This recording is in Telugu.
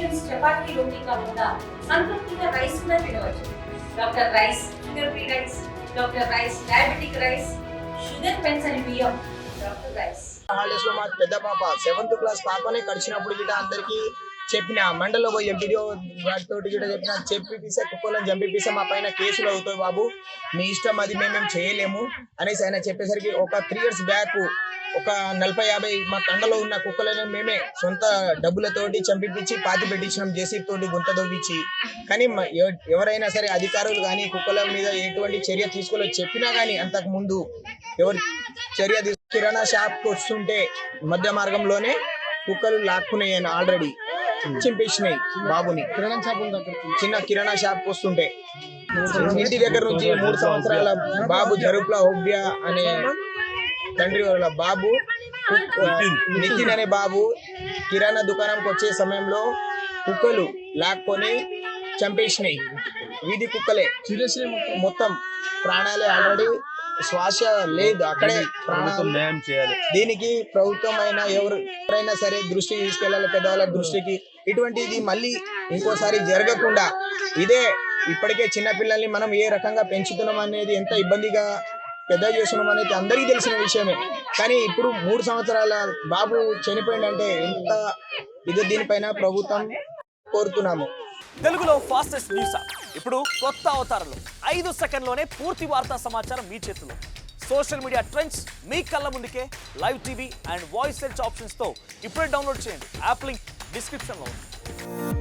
టిఫిన్స్ చపాతీ రోటీ కాకుండా సంతృప్తిగా రైస్ కూడా తినవచ్చు. Doctor rice, sugar free rice, doctor rice, diabetic rice, sugar పెంచని బియ్యం, డాక్టర్ రైస్. హాలిడేస్ లో మా పెద్ద పాప 7th క్లాస్ పాపనే కడిచినప్పుడు గిట అందరికి చెప్పిన మండలిలో పోయి ఎంపీడీఓ వాటితోటి గిట చెప్పిపిస్తే కుక్కలను చంపిపిస్తే మా పైన కేసులు అవుతాయి బాబు, మీ ఇష్టం, అది మేమేం చేయలేము అనేసి ఆయన చెప్పేసరికి ఒక 3 years బ్యాక్ ఒక 40-50 మా తండలో ఉన్న కుక్కలను మేమే సొంత డబ్బులతోటి చంపిపించి పాతి పెట్టించినాం, జేసీబీ తోటి గుంత దొవ్వించి. కానీ ఎవరైనా సరే అధికారులు కానీ కుక్కల మీద ఎటువంటి చర్య తీసుకోలేదు. చెప్పినా కానీ అంతకు ముందు ఎవరు చర్య కిరాణా షాప్కి వస్తుంటే మధ్య మార్గంలోనే కుక్కలు లాక్కున్నాయని ఆల్రెడీ చింపేసినాయి బాబుని. చిన్న కిరాణా షాప్ వస్తుంటే ఇంటి దగ్గర నుంచి 3 సంవత్సరాల బాబు జరుపుల హోబ్యా అనే తండ్రి వాళ్ళ బాబు నితిన్ అనే బాబు కిరాణా దుకాణంకి వచ్చే సమయంలో కుక్కలు లాక్కొని చంపేసినాయి. వీధి కుక్కలే మొత్తం ప్రాణాలే, ఆల్రెడీ శ్వాస లేదు, అక్కడే ప్రాణాలు. దీనికి ప్రభుత్వం అయినా ఎవరైనా సరే దృష్టి తీసుకెళ్లాలి, పెద్దవాళ్ళ దృష్టికి. ఇటువంటిది మళ్ళీ ఇంకోసారి జరగకుండా ఇదే ఇప్పటికే చిన్నపిల్లల్ని మనం ఏ రకంగా పెంచుతున్నాం అనేది, ఎంత ఇబ్బందిగా పెద్ద చేస్తున్నాం అనేది అందరికీ తెలిసిన విషయమే. కానీ ఇప్పుడు 3 సంవత్సరాల బాబు చనిపోయిందంటే ఎంత ఇది, దీనిపైన ప్రభుత్వం కోరుతున్నాము. తెలుగులో ఫాస్టెస్ట్ న్యూస్ యాప్ ఇప్పుడు కొత్త అవతారంలో 5 సెకండ్లోనే పూర్తి వార్తా సమాచారం మీ చేతిలో. సోషల్ మీడియా ట్రెండ్స్ మీ కళ్ళ ముందుకే live TV and voice search ఆప్షన్స్తో ఇప్పుడే డౌన్లోడ్ చేయండి. యాప్ లింక్ డిస్క్రిప్షన్లో ఉంది.